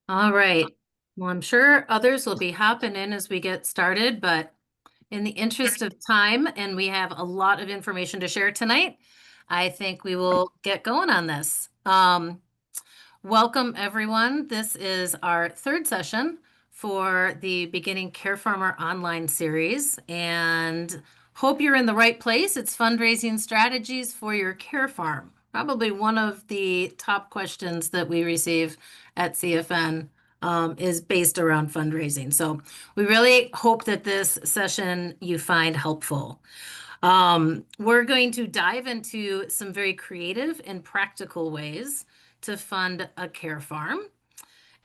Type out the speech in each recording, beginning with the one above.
All right. Well, I'm sure others will be hopping in as we get started, but in the interest of time, and we have a lot of information to share tonight, I think we will get going on this. Welcome, everyone. This is our third session for the Beginning Care Farmer online series, and hope you're in the right place. It's fundraising strategies for your care farm. Probably one of the top questions that we receive at CFN is based around fundraising. So we really hope that this session you find helpful. We're going to dive into some very creative and practical ways to fund a care farm.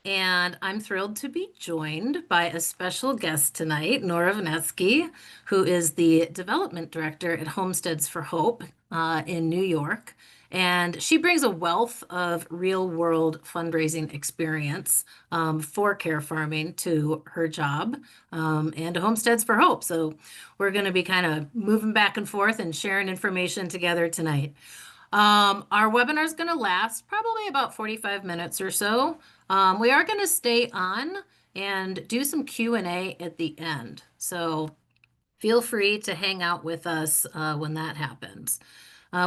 And I'm thrilled to be joined by a special guest tonight, Nora Venezsky, who is the development director at Homesteads for Hope in New York. And she brings a wealth of real world fundraising experience for care farming to her job and to Homesteads for Hope. So we're going to be kind of moving back and forth and sharing information together tonight. Our webinar is going to last probably about 45 minutes or so. We are going to stay on and do some Q&A at the end. So feel free to hang out with us when that happens.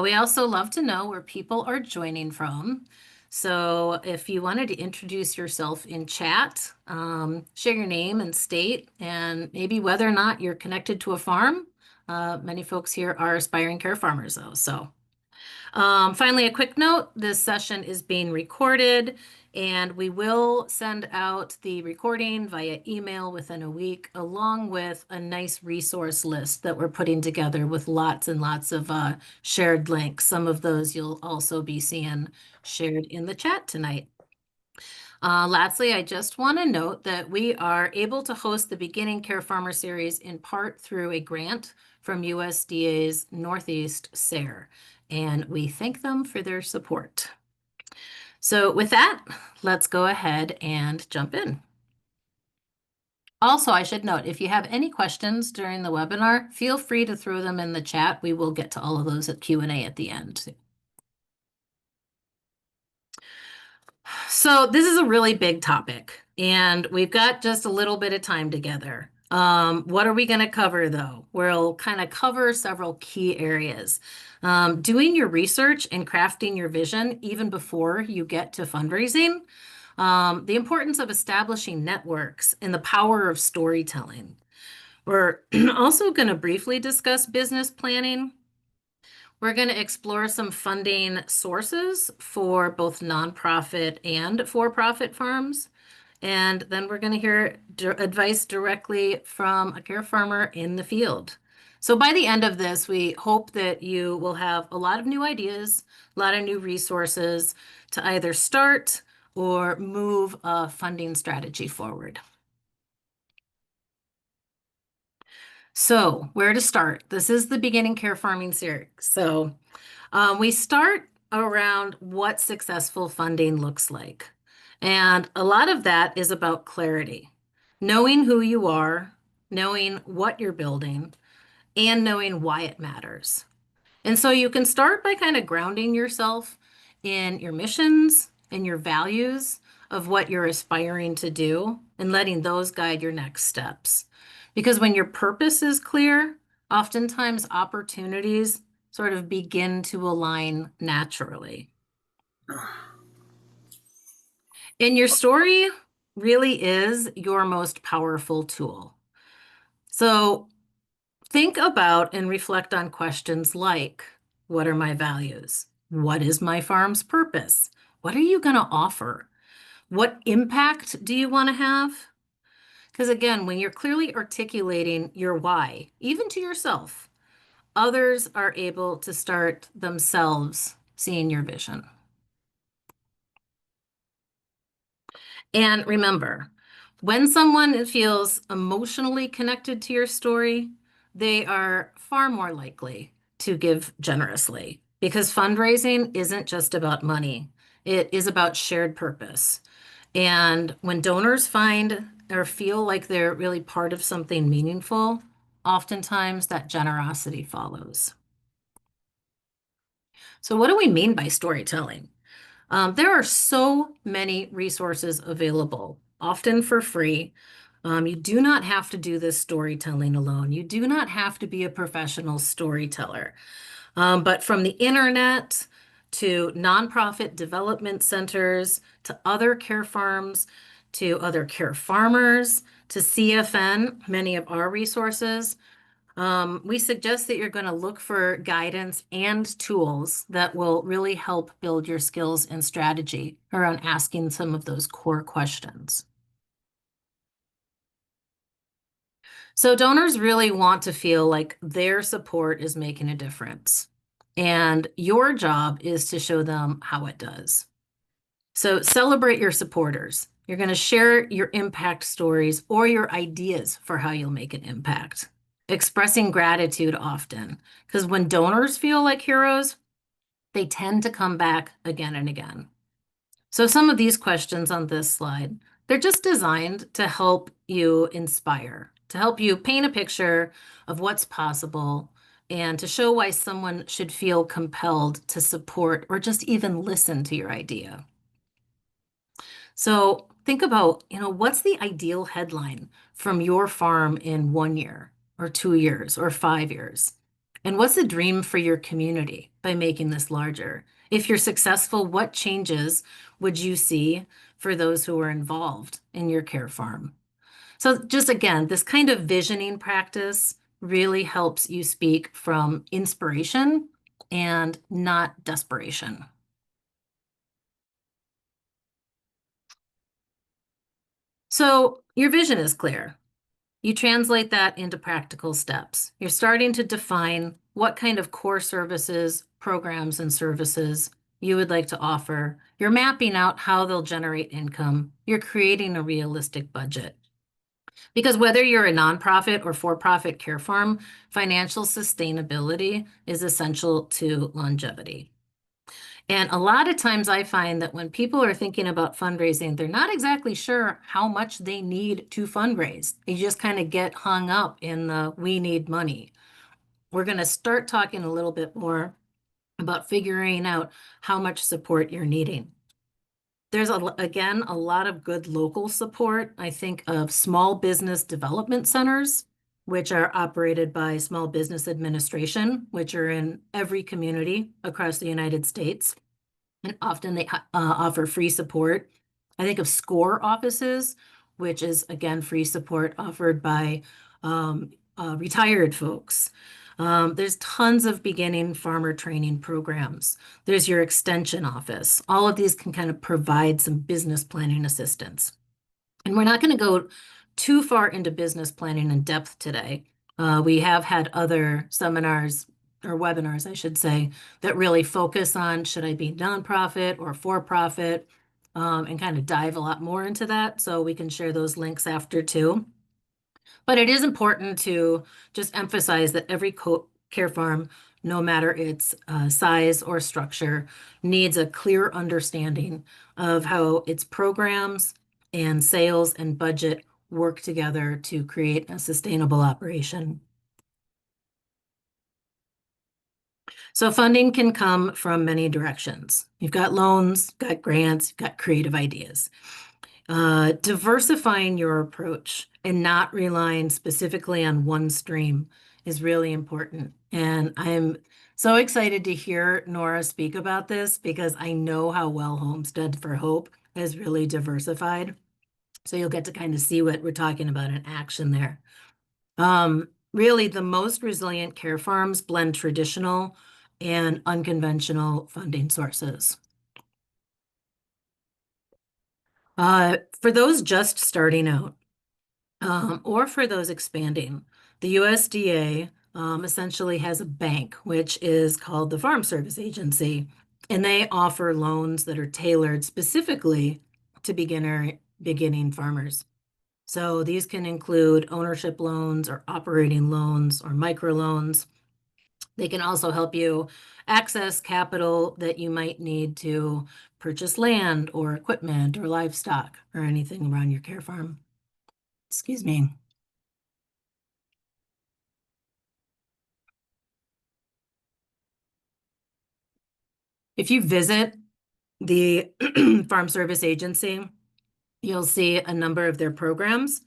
We also love to know where people are joining from. So if you wanted to introduce yourself in chat, share your name and state, and maybe whether or not you're connected to a farm. Many folks here are aspiring care farmers, though. So finally, a quick note, this session is being recorded and we will send out the recording via email within a week, along with a nice resource list that we're putting together with lots and lots of shared links. Some of those you'll also be seeing shared in the chat tonight. Lastly, I just want to note that we are able to host the Beginning Care Farmer Series in part through a grant from USDA's Northeast SARE, and we thank them for their support. So with that, let's go ahead and jump in. Also, I should note, if you have any questions during the webinar, feel free to throw them in the chat. We will get to all of those at Q&A at the end. So this is a really big topic, and we've got just a little bit of time together. What are we going to cover, though? We'll kind of cover several key areas. Doing your research and crafting your vision even before you get to fundraising. The importance of establishing networks and the power of storytelling. We're also going to briefly discuss business planning. We're going to explore some funding sources for both nonprofit and for-profit farms. And then we're going to hear advice directly from a care farmer in the field. So by the end of this, we hope that you will have a lot of new ideas, a lot of new resources to either start or move a funding strategy forward. So where to start? This is the Beginning Care Farming series. So we start around what successful funding looks like. And a lot of that is about clarity, knowing who you are, knowing what you're building, and knowing why it matters. And so you can start by kind of grounding yourself in your missions and your values of what you're aspiring to do and letting those guide your next steps. Because when your purpose is clear, oftentimes opportunities sort of begin to align naturally. And your story really is your most powerful tool. So think about and reflect on questions like, what are my values? What is my farm's purpose? What are you going to offer? What impact do you want to have? Because again, when you're clearly articulating your why, even to yourself, others are able to start themselves seeing your vision. And remember, when someone feels emotionally connected to your story, they are far more likely to give generously because fundraising isn't just about money. It is about shared purpose. And when donors find or feel like they're really part of something meaningful, oftentimes that generosity follows. So what do we mean by storytelling? There are so many resources available, often for free. You do not have to do this storytelling alone. You do not have to be a professional storyteller. But from the internet to nonprofit development centers to other care farms to other care farmers to CFN, many of our resources, we suggest that you're going to look for guidance and tools that will really help build your skills and strategy around asking some of those core questions. So donors really want to feel like their support is making a difference. And your job is to show them how it does. So celebrate your supporters. You're going to share your impact stories or your ideas for how you'll make an impact. Expressing gratitude often, because when donors feel like heroes, they tend to come back again and again. So some of these questions on this slide, they're just designed to help you inspire, to help you paint a picture of what's possible and to show why someone should feel compelled to support or just even listen to your idea. So think about, what's the ideal headline from your farm in 1 year or 2 years or 5 years? And what's the dream for your community by making this larger? If you're successful, what changes would you see for those who are involved in your care farm? So just again, this kind of visioning practice really helps you speak from inspiration and not desperation. So your vision is clear. You translate that into practical steps. You're starting to define what kind of core services, programs, and services you would like to offer. You're mapping out how they'll generate income. You're creating a realistic budget. Because whether you're a nonprofit or for-profit care farm, financial sustainability is essential to longevity. And a lot of times I find that when people are thinking about fundraising, they're not exactly sure how much they need to fundraise. They just kind of get hung up in the we need money. We're going to start talking a little bit more about figuring out how much support you're needing. There's, again, a lot of good local support. I think of small business development centers, which are operated by Small Business Administration, which are in every community across the United States. And often they offer free support. I think of SCORE offices, which is, again, free support offered by retired folks. There's tons of beginning farmer training programs. There's your extension office. All of these can kind of provide some business planning assistance. And we're not going to go too far into business planning in depth today. We have had other seminars or webinars, I should say, that really focus on should I be nonprofit or for-profit, and kind of dive a lot more into that. So we can share those links after too. But it is important to just emphasize that every care farm, no matter its size or structure, needs a clear understanding of how its programs and sales and budget work together to create a sustainable operation. So funding can come from many directions. You've got loans, got grants, got creative ideas. Diversifying your approach and not relying specifically on one stream is really important. And I'm so excited to hear Nora speak about this because I know how well Homestead for Hope has really diversified. So you'll get to kind of see what we're talking about in action there. Really, the most resilient care farms blend traditional and unconventional funding sources. For those just starting out, or for those expanding, the USDA essentially has a bank, which is called the Farm Service Agency, and they offer loans that are tailored specifically to beginning farmers. So these can include ownership loans or operating loans or microloans. They can also help you access capital that you might need to purchase land or equipment or livestock or anything around your care farm. Excuse me. If you visit the Farm Service Agency, you'll see a number of their programs.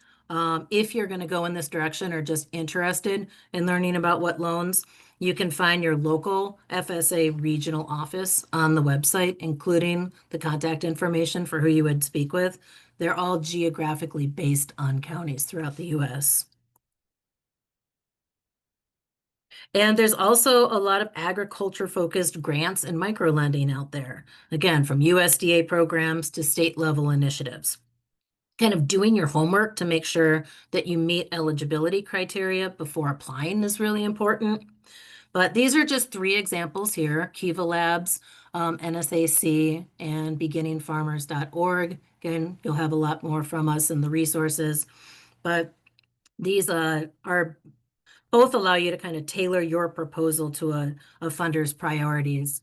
If you're going to go in this direction or just interested in learning about what loans, you can find your local FSA regional office on the website, including the contact information for who you would speak with. They're all geographically based on counties throughout the US. And there's also a lot of agriculture-focused grants and microlending out there, again, from USDA programs to state-level initiatives. Kind of doing your homework to make sure that you meet eligibility criteria before applying is really important. But these are just three examples here: Kiva Labs, NSAC, and beginningfarmers.org. Again, you'll have a lot more from us in the resources, but these are both allow you to kind of tailor your proposal to a funder's priorities.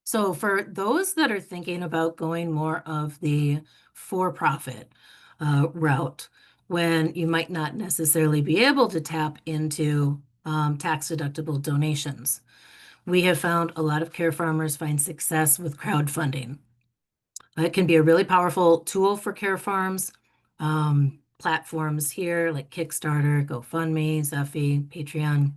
So for those that are thinking about going more of the for-profit route, when you might not necessarily be able to tap into tax-deductible donations, we have found a lot of care farmers find success with crowdfunding. It can be a really powerful tool for care farms. Platforms here like Kickstarter, GoFundMe, Zeffy, Patreon,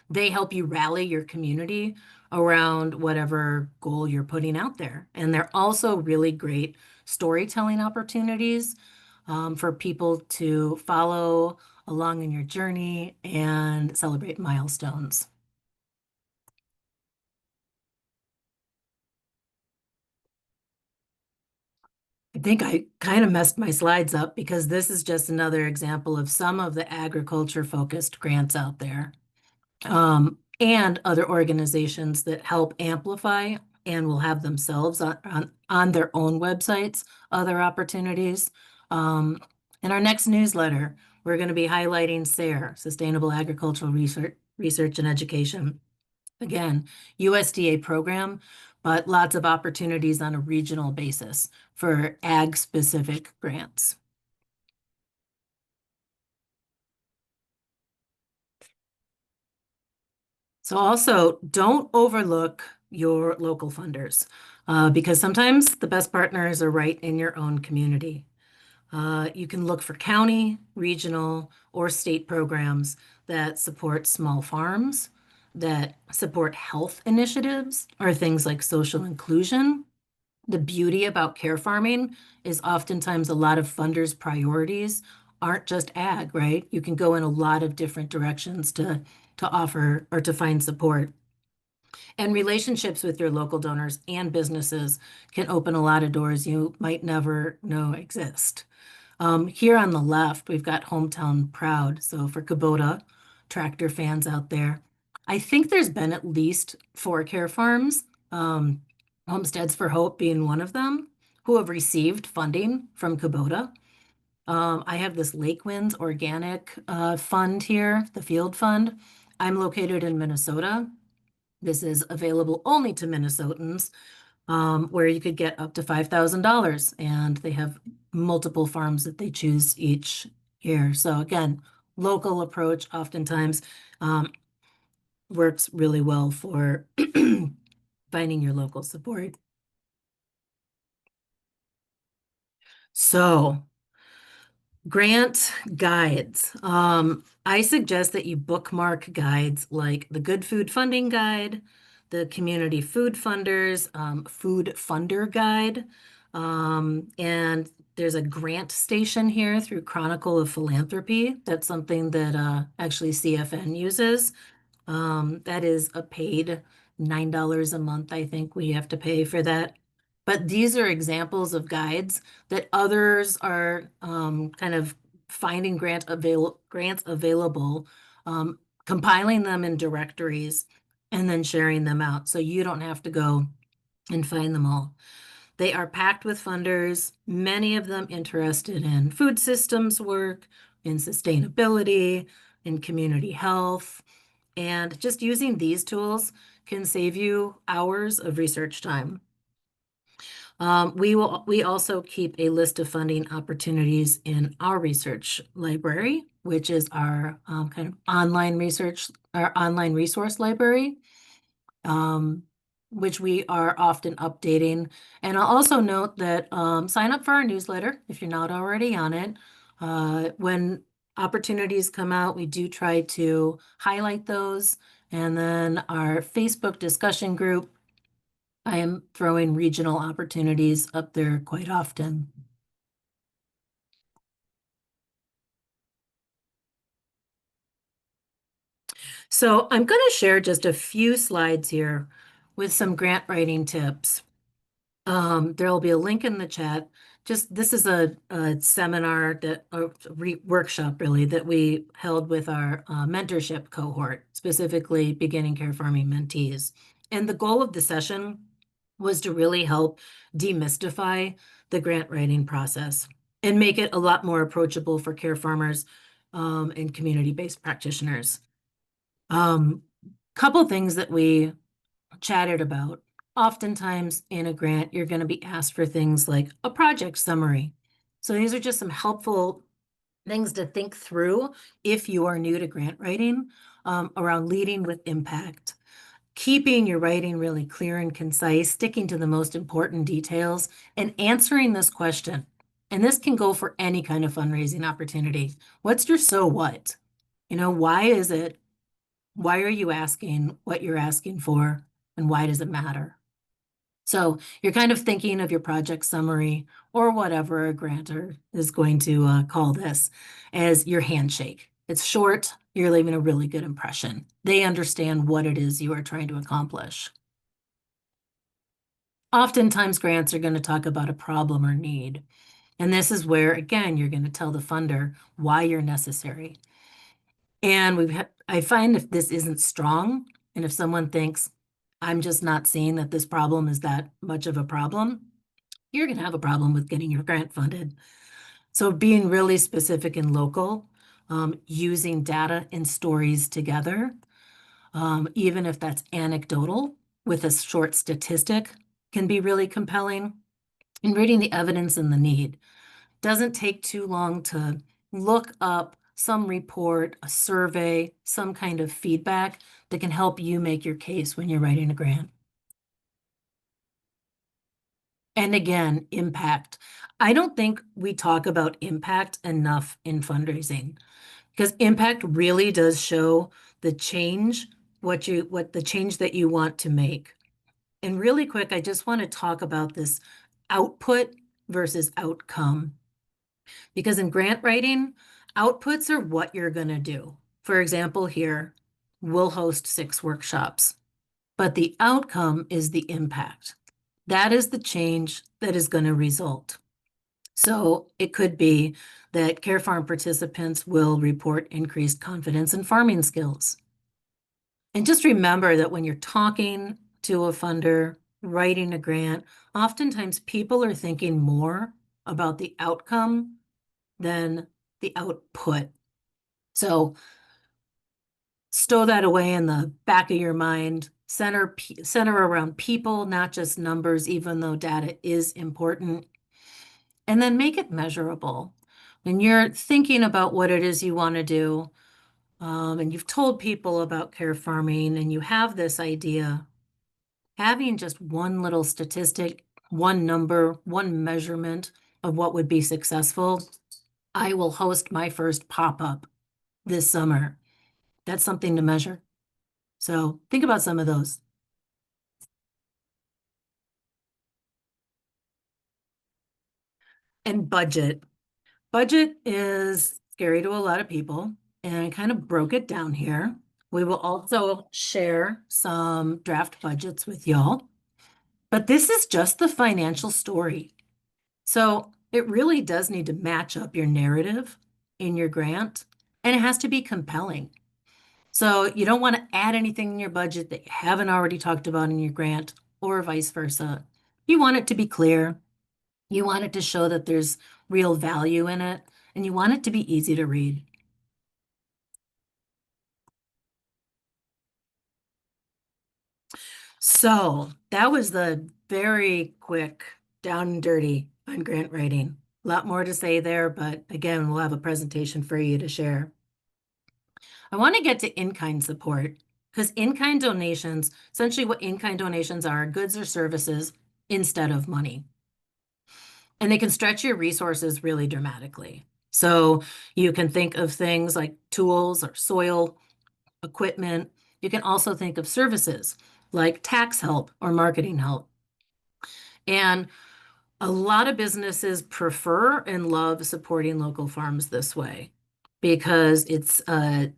they help you rally your community around whatever goal you're putting out there. And they're also really great storytelling opportunities for people to follow along in your journey and celebrate milestones. I think I kind of messed my slides up because this is just another example of some of the agriculture-focused grants out there. And other organizations that help amplify and will have themselves on their own websites, other opportunities. In our next newsletter, we're going to be highlighting SARE, Sustainable Agricultural Research and Education. Again, USDA program, but lots of opportunities on a regional basis for ag-specific grants. So also, don't overlook your local funders because sometimes the best partners are right in your own community. You can look for county, regional, or state programs that support small farms, that support health initiatives, or things like social inclusion. The beauty about care farming is oftentimes a lot of funders' priorities aren't just ag, right? You can go in a lot of different directions to offer or to find support. And relationships with your local donors and businesses can open a lot of doors you might never know exist. Here on the left, we've got Hometown Proud. So for Kubota tractor fans out there, I think there's been at least 4 care farms, Homesteads for Hope being one of them, who have received funding from Kubota. I have this Lake Winds Organic Fund here, the Field Fund. I'm located in Minnesota. This is available only to Minnesotans, where you could get up to $5,000, and they have multiple farms that they choose each year. So again, local approach oftentimes works really well for finding your local support. So grant guides. I suggest that you bookmark guides like the Good Food Funding Guide, the Community Food Funders, Food Funder Guide, and there's a grant station here through Chronicle of Philanthropy. That's something that actually CFN uses. That is a paid $9 a month. I think we have to pay for that. But these are examples of guides that others are kind of finding grants available, compiling them in directories, and then sharing them out. So you don't have to go and find them all. They are packed with funders, many of them interested in food systems work, in sustainability, in community health. And just using these tools can save you hours of research time. We also keep a list of funding opportunities in our research library. which is our kind of online our online resource library, um, which we are often updating. And I'll also note that sign up for our newsletter if you're not already on it. When opportunities come out, we do try to highlight those. And then our Facebook discussion group, I am throwing regional opportunities up there quite often. So I'm going to share just a few slides here with some grant writing tips. There'll be a link in the chat. Just this is a seminar that a workshop really that we held with our mentorship cohort, specifically beginning care farming mentees. And the goal of the session was to really help demystify the grant writing process and make it a lot more approachable for care farmers and community-based practitioners. Couple things that we chatted about. Oftentimes in a grant, you're going to be asked for things like a project summary. So these are just some helpful things to think through if you are new to grant writing, around leading with impact, keeping your writing really clear and concise, sticking to the most important details, and answering this question. And this can go for any kind of fundraising opportunity. What's your so what? Why is it? Why are you asking what you're asking for? And why does it matter? So you're kind of thinking of your project summary or whatever a grantor is going to call this as your handshake. It's short, you're leaving a really good impression. They understand what it is you are trying to accomplish. Oftentimes grants are going to talk about a problem or need. And this is where, again, you're going to tell the funder why you're necessary. And I find if this isn't strong, and if someone thinks, I'm just not seeing that this problem is that much of a problem, you're going to have a problem with getting your grant funded. So being really specific and local, using data and stories together, even if that's anecdotal with a short statistic, can be really compelling. And reading the evidence and the need. Doesn't take too long to look up some report, a survey, some kind of feedback that can help you make your case when you're writing a grant. And again, impact. I don't think we talk about impact enough in fundraising because impact really does show the change, what the change that you want to make. And really quick, I just want to talk about this output versus outcome. Because in grant writing, outputs are what you're going to do. For example, here, we'll host 6 workshops, but the outcome is the impact. That is the change that is going to result. So it could be that Care Farm participants will report increased confidence in farming skills. And just remember that when you're talking to a funder, writing a grant, oftentimes people are thinking more about the outcome than the output. So stow that away in the back of your mind. Center around people, not just numbers, even though data is important. And then make it measurable. When you're thinking about what it is you want to do, and you've told people about care farming and you have this idea, having just one little statistic, one number, one measurement of what would be successful. I will host my first pop-up this summer. That's something to measure. So think about some of those. And budget. Budget is scary to a lot of people, and I kind of broke it down here. We will also share some draft budgets with y'all. But this is just the financial story. So it really does need to match up your narrative in your grant, and it has to be compelling. So you don't want to add anything in your budget that you haven't already talked about in your grant or vice versa. You want it to be clear. You want it to show that there's real value in it, and you want it to be easy to read. So that was the very quick down and dirty on grant writing. A lot more to say there, but again, we'll have a presentation for you to share. I want to get to in-kind support because in-kind donations, essentially what in-kind donations are goods or services instead of money. And they can stretch your resources really dramatically. So you can think of things like tools or soil, equipment. You can also think of services like tax help or marketing help. And a lot of businesses prefer and love supporting local farms this way because it's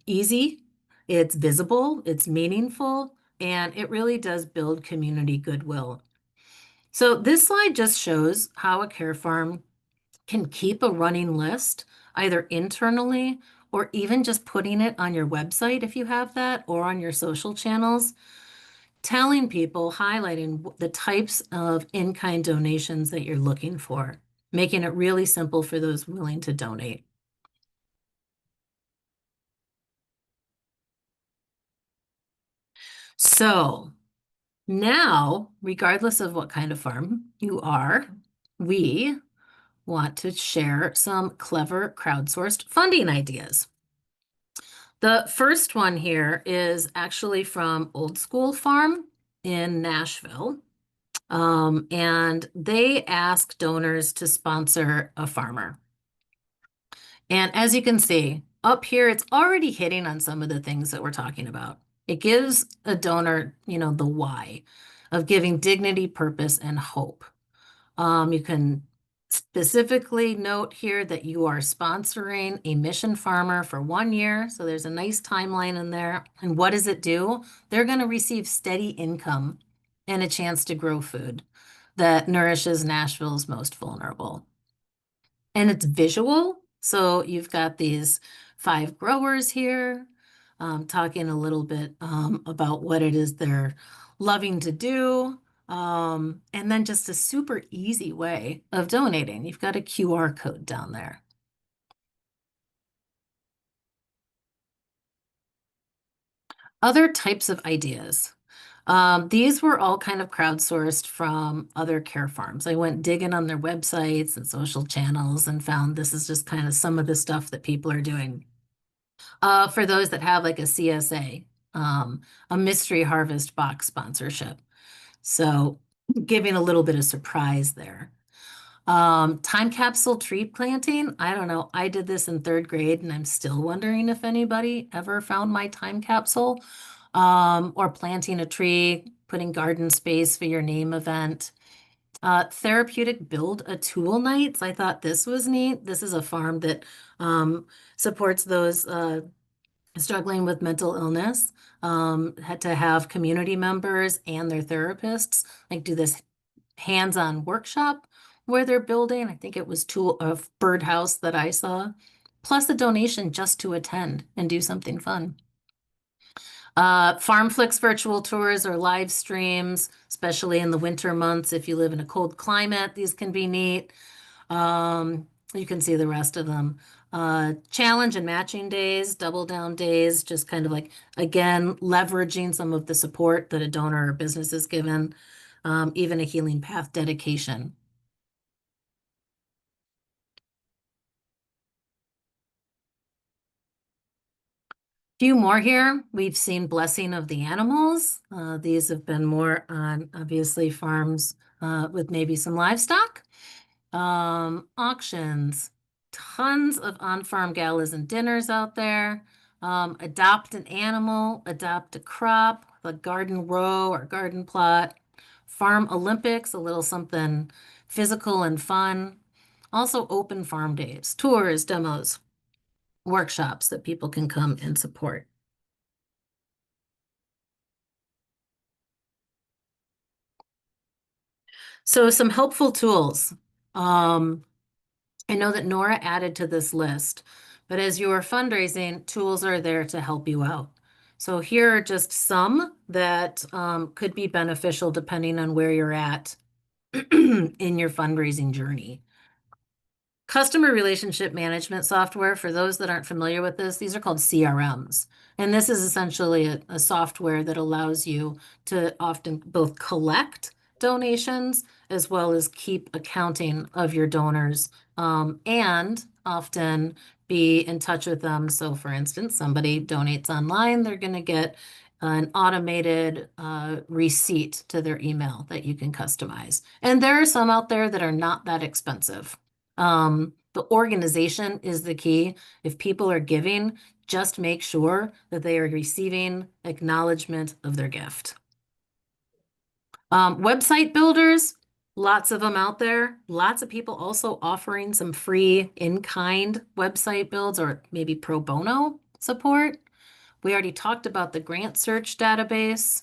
easy, it's visible, it's meaningful, and it really does build community goodwill. So this slide just shows how a care farm can keep a running list, either internally or even just putting it on your website if you have that, or on your social channels, telling people, highlighting the types of in-kind donations that you're looking for, making it really simple for those willing to donate. So now, regardless of what kind of farm you are, we want to share some clever crowdsourced funding ideas. The first one here is actually from Old School Farm in Nashville. And they ask donors to sponsor a farmer. And as you can see, up here, it's already hitting on some of the things that we're talking about. It gives a donor, the why of giving dignity, purpose, and hope. You can specifically note here that you are sponsoring a mission farmer for 1 year. So there's a nice timeline in there. And what does it do? They're going to receive steady income and a chance to grow food that nourishes Nashville's most vulnerable. And it's visual. So you've got these 5 growers here talking a little bit about what it is they're loving to do. And then just a super easy way of donating. You've got a QR code down there. Other types of ideas. These were all kind of crowdsourced from other care farms. I went digging on their websites and social channels and found this is just kind of some of the stuff that people are doing. For those that have like a CSA, a mystery harvest box sponsorship. So giving a little bit of surprise there. Time capsule tree planting. I don't know. I did this in 3rd grade and I'm still wondering if anybody ever found my time capsule. Or planting a tree, putting garden space for your name event. Therapeutic build a tool nights. I thought this was neat. This is a farm that supports those struggling with mental illness. Had to have community members and their therapists like do this hands-on workshop where they're building. I think it was a birdhouse that I saw, plus a donation just to attend and do something fun. FarmFlix virtual tours or live streams, especially in the winter months. If you live in a cold climate, these can be neat. You can see the rest of them. Challenge and matching days, double down days, just kind of like, again, leveraging some of the support that a donor or business is given, even a healing path dedication. Few more here. We've seen blessing of the animals. These have been more on obviously farms with maybe some livestock. Auctions, tons of on-farm galas and dinners out there. Adopt an animal, adopt a crop, a garden row or garden plot. Farm Olympics, a little something physical and fun. Also open farm days, tours, demos, workshops that people can come and support. So some helpful tools. I know that Nora added to this list, but as you are fundraising, tools are there to help you out. So here are just some that could be beneficial depending on where you're at in your fundraising journey. Customer relationship management software, for those that aren't familiar with this, these are called CRMs. And this is essentially a software that allows you to often both collect donations as well as keep accounting of your donors and often be in touch with them. So, for instance, somebody donates online, they're going to get an automated receipt to their email that you can customize. And there are some out there that are not that expensive. The organization is the key. If people are giving, just make sure that they are receiving acknowledgement of their gift. Website builders, lots of them out there. Lots of people also offering some free in-kind website builds or maybe pro bono support. We already talked about the grant search database,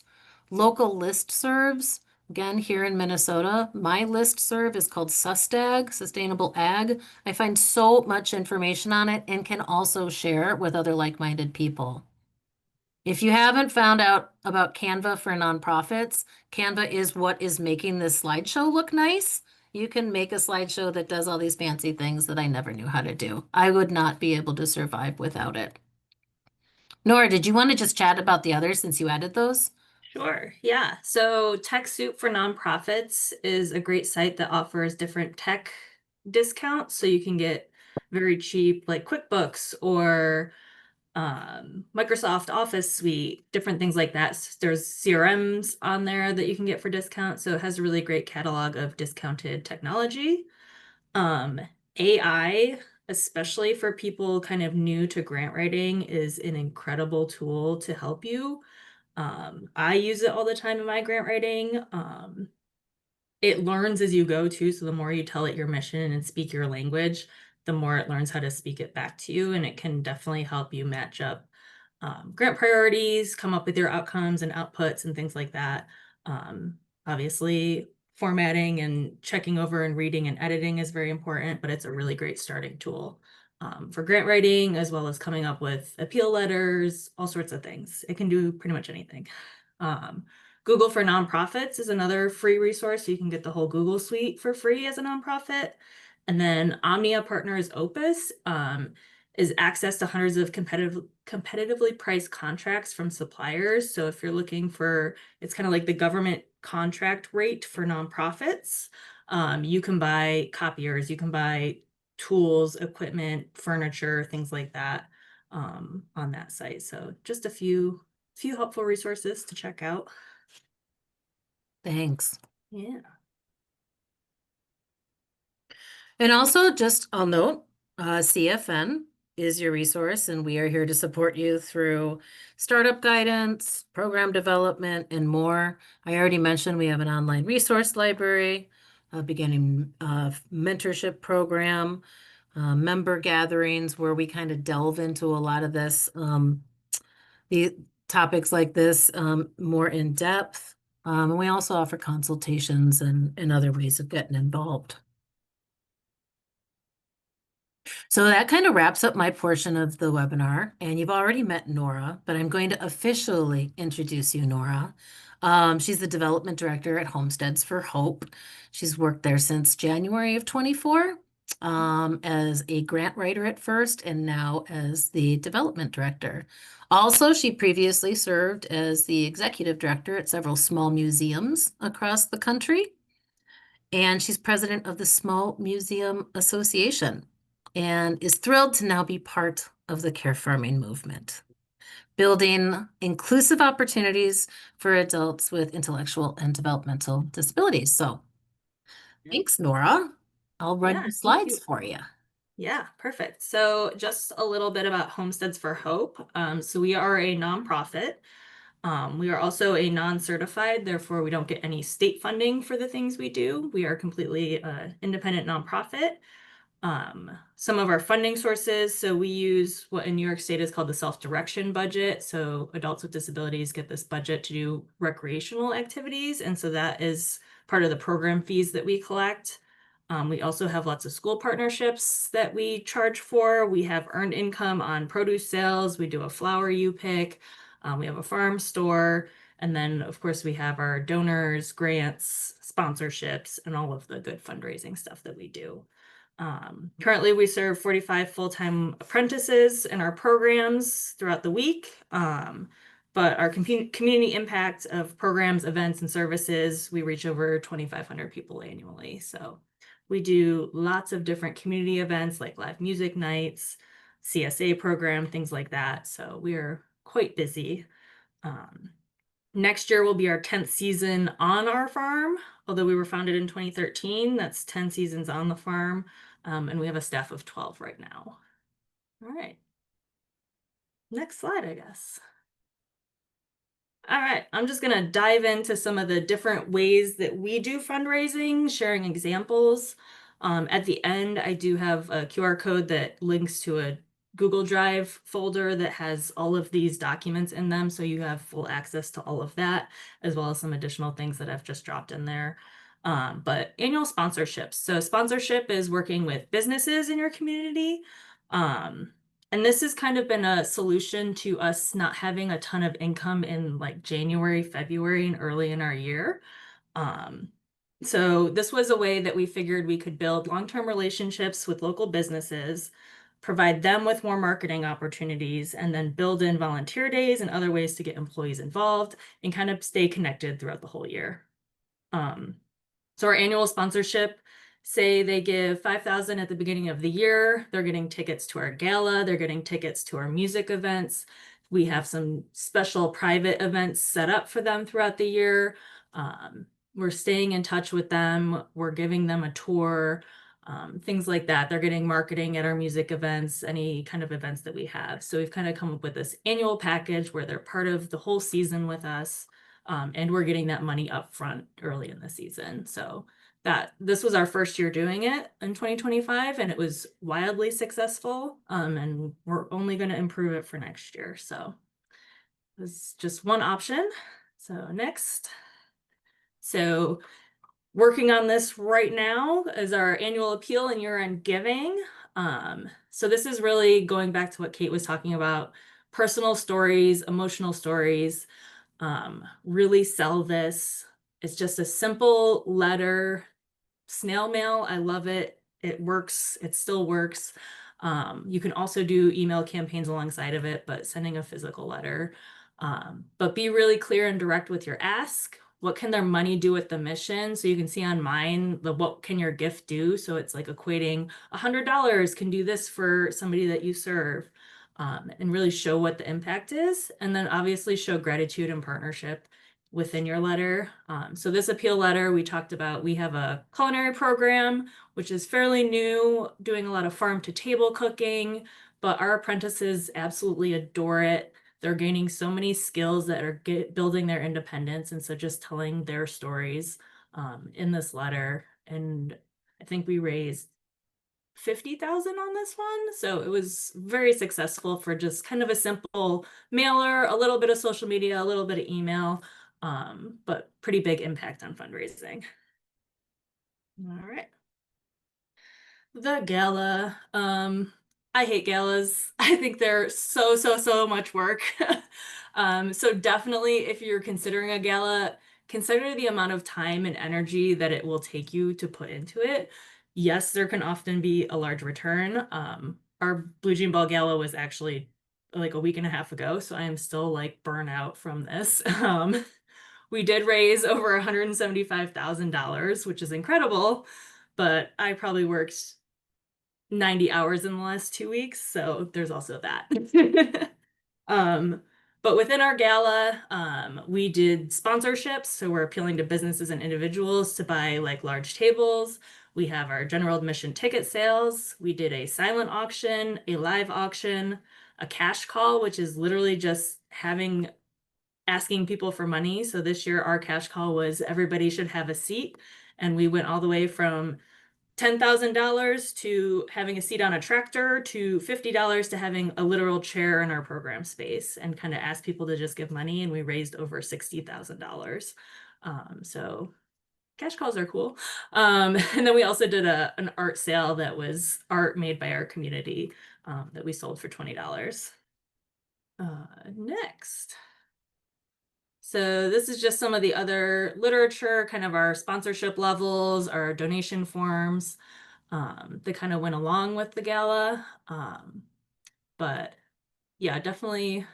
local listservs. Again, here in Minnesota, my listserv is called Sustag, Sustainable Ag. I find so much information on it and can also share with other like-minded people. If you haven't found out about Canva for nonprofits, Canva is what is making this slideshow look nice. You can make a slideshow that does all these fancy things that I never knew how to do. I would not be able to survive without it. Nora, did you want to just chat about the others since you added those? Sure. Yeah. So TechSoup for Nonprofits is a great site that offers different tech discounts. So you can get very cheap, like QuickBooks or Microsoft Office Suite, different things like that. There's CRMs on there that you can get for discount. So it has a really great catalog of discounted technology. AI, especially for people kind of new to grant writing, is an incredible tool to help you. I use it all the time in my grant writing. It learns as you go too. So the more you tell it your mission and speak your language, the more it learns how to speak it back to you. And it can definitely help you match up grant priorities, come up with your outcomes and outputs and things like that. Obviously, formatting and checking over and reading and editing is very important, but it's a really great starting tool for grant writing, as well as coming up with appeal letters, all sorts of things. It can do pretty much anything. Google for Nonprofits is another free resource. You can get the whole Google suite for free as a nonprofit. And then Omnia Partners Opus is access to hundreds of competitively priced contracts from suppliers. So if you're looking for, it's kind of like the government contract rate for nonprofits. You can buy copiers, you can buy tools, equipment, furniture, things like that on that site. So just a few helpful resources to check out. Thanks. Yeah. And also, just I'll note, CFN is your resource, and we are here to support you through startup guidance, program development, and more. I already mentioned we have an online resource library, a beginning mentorship program, member gatherings where we kind of delve into a lot of this, the topics like this more in depth. And we also offer consultations and other ways of getting involved. So that kind of wraps up my portion of the webinar, and you've already met Nora, but I'm going to officially introduce you, Nora. She's the development director at Homesteads for Hope. She's worked there since January of 24, as a grant writer at first, and now as the development director. Also, she previously served as the executive director at several small museums across the country, and she's president of the Small Museum Association and is thrilled to now be part of the care farming movement, building inclusive opportunities for adults with intellectual and developmental disabilities. So thanks, Nora. I'll run Yeah, your thank slides you. for you. Yeah, perfect. So just a little bit about Homesteads for Hope. So we are a nonprofit. We are also a non-certified, therefore we don't get any state funding for the things we do. We are completely independent nonprofit. Some of our funding sources, so we use what in New York State is called the self-direction budget. So adults with disabilities get this budget to do recreational activities. And so that is part of the program fees that we collect. We also have lots of school partnerships that we charge for. We have earned income on produce sales. We do a flower U-pick. We have a farm store. And then, of course, we have our donors, grants, sponsorships, and all of the good fundraising stuff that we do. Currently, we serve 45 full-time apprentices in our programs throughout the week. But our community impact of programs, events, and services, we reach over 2,500 people annually. So We do lots of different community events like live music nights, CSA program, things like that. So we're quite busy. Um, Next year will be our 10th season on our farm. Although we were founded in 2013, that's 10 seasons on the farm. And we have a staff of 12 right now. All right. Next slide, I guess. All right, I'm just going to dive into some of the different ways that we do fundraising, sharing examples. At the end, I do have a QR code that links to a Google Drive folder that has all of these documents in them, so you have full access to all of that, as well as some additional things that I've just dropped in there. But annual sponsorships. So sponsorship is working with businesses in your community. Um, and this has kind of been a solution to us not having a ton of income in like January, February, and early in our year. Um, so this was a way that we figured we could build long-term relationships with local businesses, provide them with more marketing opportunities, and then build in volunteer days and other ways to get employees involved and kind of stay connected throughout the whole year. Um, so our annual sponsorship, say they give 5,000 at the beginning of the year, they're getting tickets to our gala, they're getting tickets to our music events. We have some special private events set up for them throughout the year. We're staying in touch with them. We're giving them a tour, things like that. They're getting marketing at our music events, any kind of events that we have. So we've kind of come up with this annual package where they're part of the whole season with us. And we're getting that money up front early in the season. So this was our first year doing it in 2025, and it was wildly successful. And we're only going to improve it for next year. So this is just one option. So next. So working on this right now is our annual appeal and year-end giving. So this is really going back to what Kate was talking about, personal stories, emotional stories. Really sell this. It's just a simple letter, snail mail. I love it. It works. It still works. You can also do email campaigns alongside of it, but sending a physical letter. But be really clear and direct with your ask. What can their money do with the mission? So you can see on mine, the what can your gift do? So it's like equating $100 can do this for somebody that you serve. And really show what the impact is. And then obviously show gratitude and partnership within your letter. So this appeal letter, we talked about, we have a culinary program, which is fairly new, doing a lot of farm to table cooking, but our apprentices absolutely adore it. They're gaining so many skills that are building their independence. And so just telling their stories in this letter. And I think we raised 50,000 on this one. So it was very successful for just kind of a simple mailer, a little bit of social media, a little bit of email, but pretty big impact on fundraising. All right. The gala. I hate galas. I think they're so much work. So definitely if you're considering a gala, consider the amount of time and energy that it will take you to put into it. Yes, there can often be a large return. Our Blue Jean Ball Gala was actually like a week and a half ago, so I am still like burnt out from this. We did raise over $175,000, which is incredible, but I probably worked 90 hours in the last 2 weeks, so there's also that. But within our gala, we did sponsorships, so we're appealing to businesses and individuals to buy like large tables. We have our general admission ticket sales. We did a silent auction, a live auction, a cash call, which is literally just asking people for money. So this year our cash call was everybody should have a seat, and we went all the way from $10,000 to having a seat on a tractor to $50 to having a literal chair in our program space, and kind of asked people to just give money, and we raised over $60,000. So cash calls are cool. And then we also did an art sale that was art made by our community that we sold for $20. Next. So this is just some of the other literature, kind of our sponsorship levels, our donation forms that kind of went along with the gala. But yeah, definitely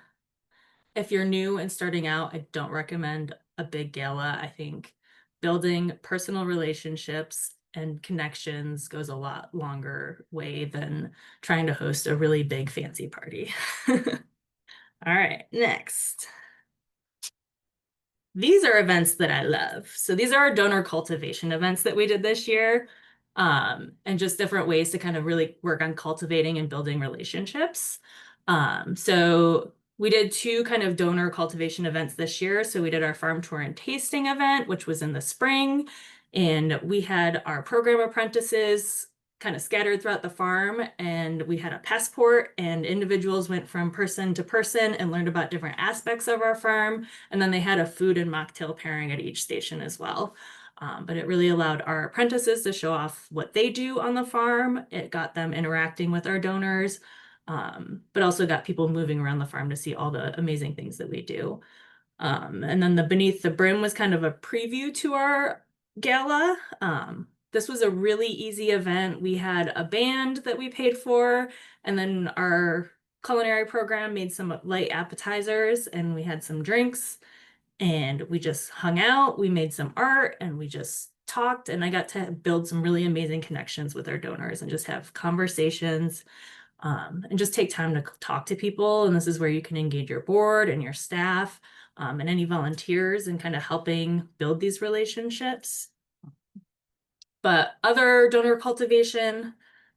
if you're new and starting out, I don't recommend a big gala. I think building personal relationships and connections goes a lot longer way than trying to host a really big fancy party. All right, next. These are events that I love. So these are our donor cultivation events that we did this year, and just different ways to kind of really work on cultivating and building relationships. So we did two kind of donor cultivation events this year. So we did our farm tour and tasting event, which was in the spring, and we had our program apprentices kind of scattered throughout the farm, and we had a passport, and individuals went from person to person and learned about different aspects of our farm, and then they had a food and mocktail pairing at each station as well. But it really allowed our apprentices to show off what they do on the farm. It got them interacting with our donors, but also got people moving around the farm to see all the amazing things that we do. And then the Beneath the Brim was kind of a preview to our gala. This was a really easy event. We had a band that we paid for, and then our culinary program made some light appetizers, and we had some drinks, and we just hung out. We made some art, and we just talked, and I got to build some really amazing connections with our donors and just have conversations, and just take time to talk to people. And this is where you can engage your board and your staff, and any volunteers and kind of helping build these relationships. But other donor cultivation,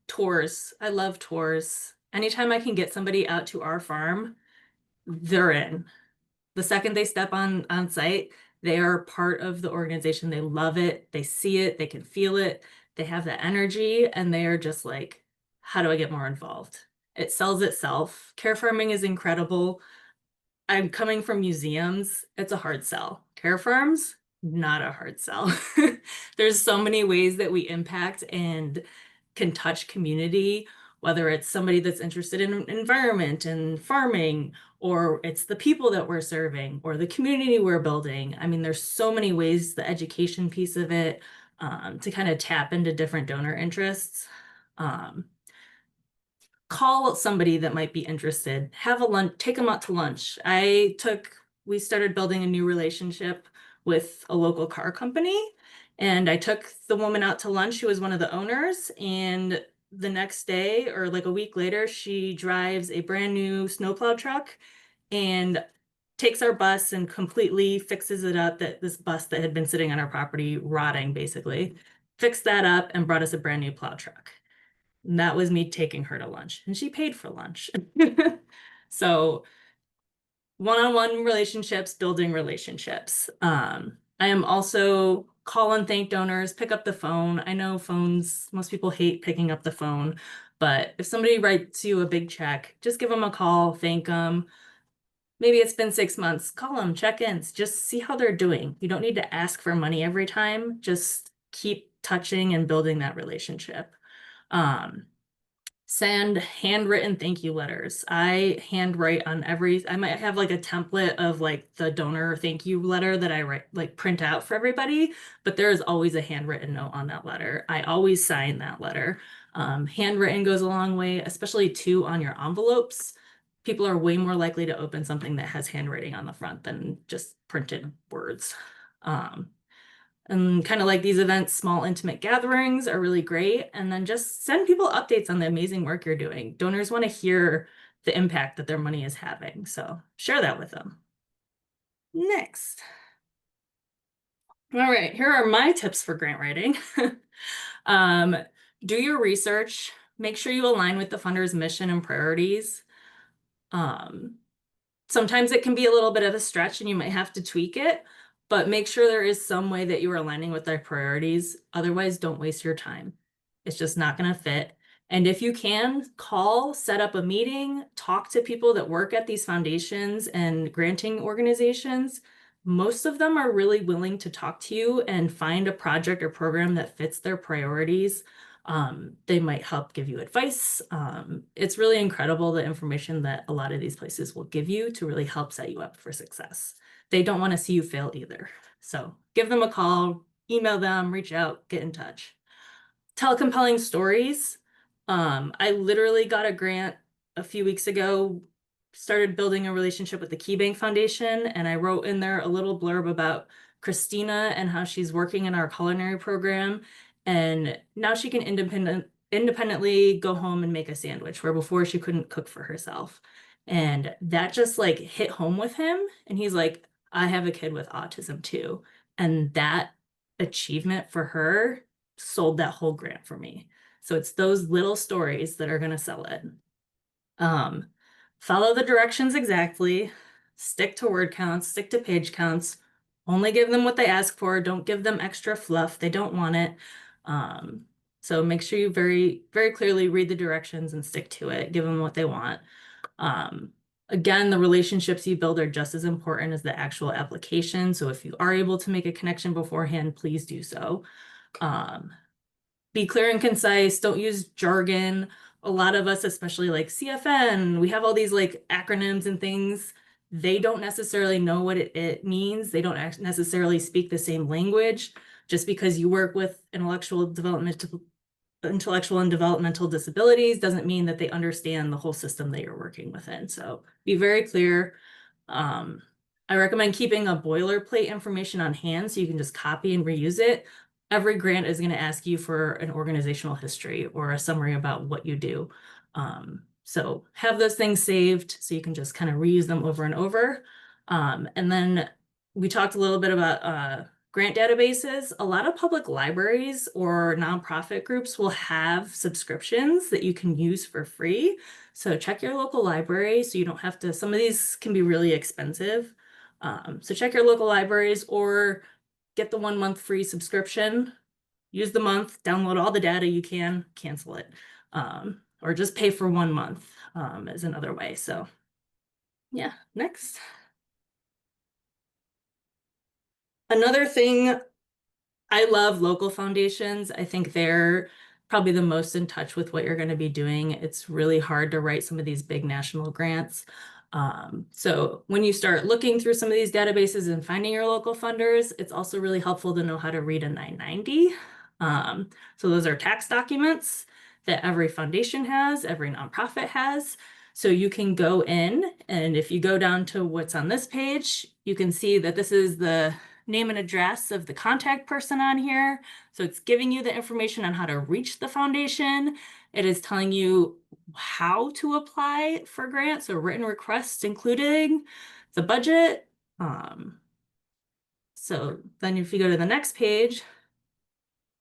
tours. I love tours. Anytime I can get somebody out to our farm, they're in. The second they step on site, they are part of the organization. They love it. They see it. They can feel it. They have that energy, and they are just like, how do I get more involved? It sells itself. Care farming is incredible. I'm coming from museums. It's a hard sell. Care farms, not a hard sell. There's so many ways that we impact and can touch community, whether it's somebody that's interested in environment and farming, or it's the people that we're serving, or the community we're building. I mean, there's so many ways, the education piece of it, to kind of tap into different donor interests. Um, Call somebody that might be interested, have a lunch, take them out to lunch. We started building a new relationship with a local car company, and I took the woman out to lunch who was one of the owners, and the next day or like a week later, she drives a brand new snowplow truck and takes our bus and completely fixes it up, that this bus that had been sitting on our property rotting basically, fixed that up and brought us a brand new plow truck. And that was me taking her to lunch, and she paid for lunch. So one-on-one relationships, building relationships. I am also call and thank donors, pick up the phone. I know phones, most people hate picking up the phone, but if somebody writes you a big check, just give them a call, thank them. Maybe it's been 6 months, call them, check ins, just see how they're doing. You don't need to ask for money every time, just keep touching and building that relationship. Um, Send handwritten thank you letters. I handwrite on I might have like a template of like the donor thank you letter that I write, like print out for everybody, but there is always a handwritten note on that letter. I always sign that letter. Handwritten goes a long way, especially too on your envelopes. People are way more likely to open something that has handwriting on the front than just printed words. Um, and kind of like these events, small intimate gatherings are really great. And then just send people updates on the amazing work you're doing. Donors want to hear the impact that their money is having. So share that with them. Next. All right, here are my tips for grant writing. um, do your research. Make sure you align with the funder's mission and priorities. Um, Sometimes it can be a little bit of a stretch and you might have to tweak it, but make sure there is some way that you are aligning with their priorities. Otherwise, don't waste your time. It's just not going to fit. And if you can, call, set up a meeting, talk to people that work at these foundations and granting organizations. Most of them are really willing to talk to you and find a project or program that fits their priorities. They might help give you advice. It's really incredible the information that a lot of these places will give you to really help set you up for success. They don't want to see you fail either. So give them a call, email them, reach out, get in touch. Tell compelling stories. I literally got a grant a few weeks ago, started building a relationship with the Key Bank Foundation, and I wrote in there a little blurb about Christina and how she's working in our culinary program. And now she can independently go home and make a sandwich, where before she couldn't cook for herself. And that just like hit home with him. And he's like, I have a kid with autism too. And that achievement for her sold that whole grant for me. So it's those little stories that are going to sell it. Um, Follow the directions exactly, stick to word counts, stick to page counts, only give them what they ask for. Don't give them extra fluff. They don't want it. Um, so make sure you very, very clearly read the directions and stick to it. Give them what they want. Um, Again, the relationships you build are just as important as the actual application. So if you are able to make a connection beforehand, please do so. Um, be clear and concise. Don't use jargon. A lot of us, especially like CFN, we have all these like acronyms and things. They don't necessarily know what it means. They don't necessarily speak the same language. Just because you work with intellectual and developmental disabilities doesn't mean that they understand the whole system that you're working within. So be very clear. Um, I recommend keeping a boilerplate information on hand so you can just copy and reuse it. Every grant is going to ask you for an organizational history or a summary about what you do. So have those things saved so you can just kind of reuse them over and over. And then we talked a little bit about grant databases. A lot of public libraries or nonprofit groups will have subscriptions that you can use for free. So check your local library so you don't have to, some of these can be really expensive. So check your local libraries or get the 1 month free subscription, use the month, download all the data you can, cancel it. Or just pay for 1 month is another way. So yeah, next. Another thing, I love local foundations. I think they're probably the most in touch with what you're going to be doing. It's really hard to write some of these big national grants. So when you start looking through some of these databases and finding your local funders, it's also really helpful to know how to read a 990. So those are tax documents that every foundation has, every nonprofit has. So you can go in, and if you go down to what's on this page, you can see that this is the name and address of the contact person on here. So it's giving you the information on how to reach the foundation. It is telling you how to apply for grants or written requests, including the budget. So then if you go to the next page,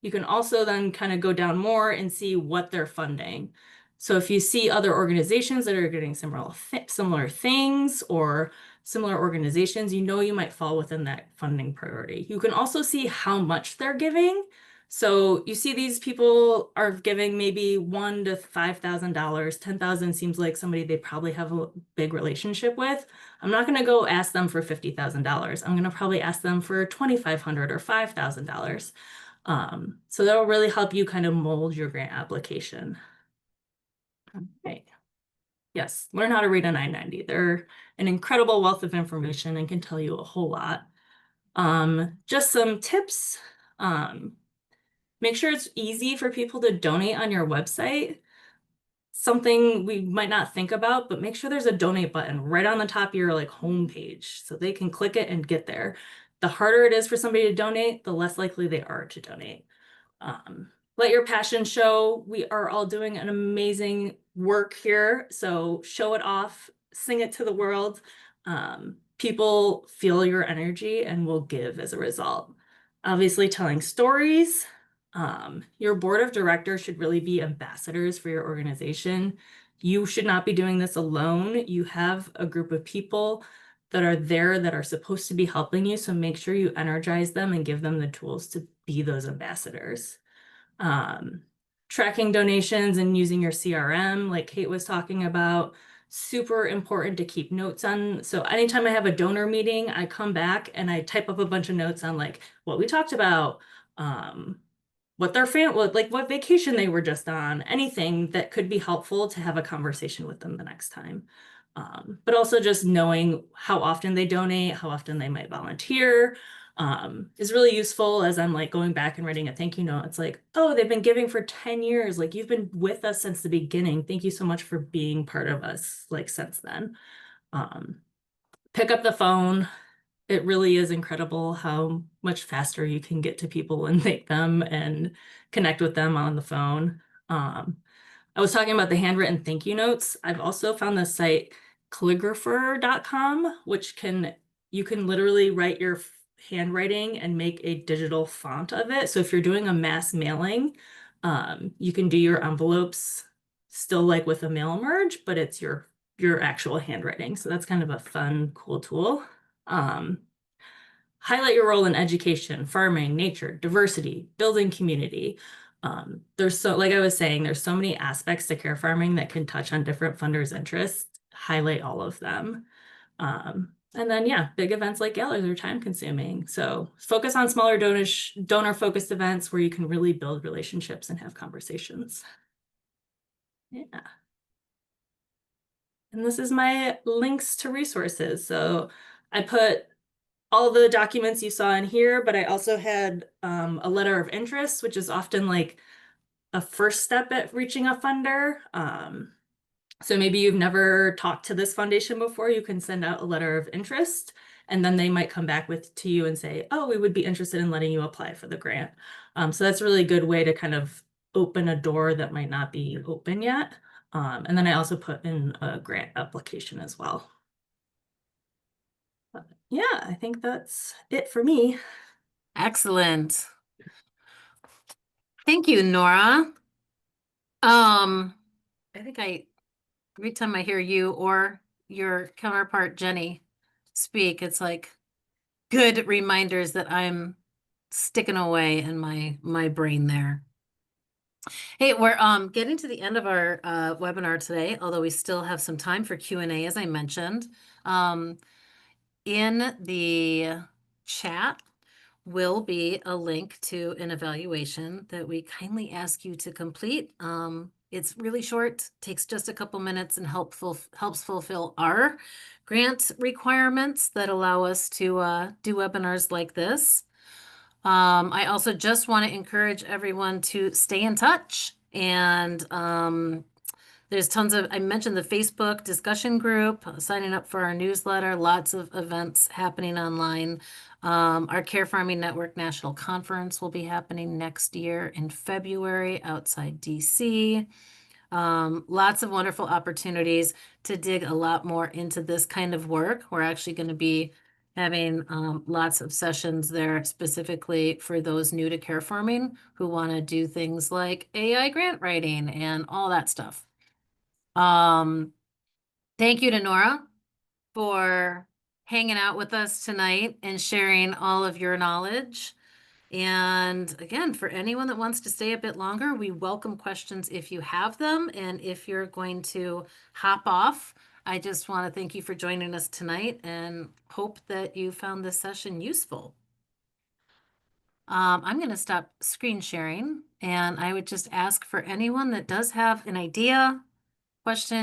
you can also then kind of go down more and see what they're funding. So if you see other organizations that are getting similar things or similar organizations, you know you might fall within that funding priority. You can also see how much they're giving. So you see these people are giving maybe $1,000 to $5,000. 10,000 seems like somebody they probably have a big relationship with. I'm not going to go ask them for $50,000. I'm going to probably ask them for $2,500 or $5,000. So that'll really help you kind of mold your grant application. Okay. Yes, learn how to read a 990. They're an incredible wealth of information and can tell you a whole lot. Just some tips. Make sure it's easy for people to donate on your website. Something we might not think about, but make sure there's a donate button right on the top of your like home page so they can click it and get there. The harder it is for somebody to donate, the less likely they are to donate. Let your passion show. We are all doing an amazing work here. So show it off, sing it to the world. People feel your energy and will give as a result. Obviously, telling stories. Your board of directors should really be ambassadors for your organization. You should not be doing this alone. You have a group of people that are there that are supposed to be helping you. So make sure you energize them and give them the tools to be those ambassadors. Tracking donations and using your CRM, like Kate was talking about, super important to keep notes on. So anytime I have a donor meeting, I come back and I type up a bunch of notes on like what we talked about, what their what vacation they were just on, anything that could be helpful to have a conversation with them the next time. But also just knowing how often they donate, how often they might volunteer, is really useful as I'm like going back and writing a thank you note. It's like, oh, they've been giving for 10 years. Like you've been with us since the beginning. Thank you so much for being part of us like since then. Pick up the phone. It really is incredible how much faster you can get to people and thank them and connect with them on the phone. Um, I was talking about the handwritten thank you notes. I've also found the site calligrapher.com, which you can literally write your handwriting and make a digital font of it. So if you're doing a mass mailing, you can do your envelopes still like with a mail merge, but it's your actual handwriting. So that's kind of a fun, cool tool. Um, Highlight your role in education, farming, nature, diversity, building community. Like I was saying, there's so many aspects to care farming that can touch on different funders' interests. Highlight all of them. And then, yeah, big events like galas are time consuming. So focus on smaller donor focused events where you can really build relationships and have conversations. Yeah. And this is my links to resources. So I put all the documents you saw in here, but I also had a letter of interest, which is often like a first step at reaching a funder. So maybe you've never talked to this foundation before, you can send out a letter of interest, and then they might come back to you and say, oh, we would be interested in letting you apply for the grant. So that's a really good way to kind of open a door that might not be open yet. And then I also put in a grant application as well. But yeah, I think that's it for me. Excellent. Thank you, Nora. Um, I think every time I hear you or your counterpart, Jenny, speak, it's like good reminders that I'm sticking away in my brain there. Hey, we're getting to the end of our webinar today, although we still have some time for Q&A, as I mentioned. In the chat will be a link to an evaluation that we kindly ask you to complete. It's really short, takes just a couple minutes, and helps fulfill our grant requirements that allow us to do webinars like this. I also just want to encourage everyone to stay in touch, and there's tons of, I mentioned the Facebook discussion group, signing up for our newsletter, lots of events happening online. Our Care Farming Network National Conference will be happening next year in February outside DC. Lots of wonderful opportunities to dig a lot more into this kind of work. We're actually going to be having lots of sessions there specifically for those new to care farming who want to do things like AI grant writing and all that stuff. Thank you to Nora for hanging out with us tonight and sharing all of your knowledge. And again, for anyone that wants to stay a bit longer, we welcome questions if you have them. And if you're going to hop off, I just want to thank you for joining us tonight and hope that you found this session useful. I'm going to stop screen sharing, and I would just ask for anyone that does have an idea, question,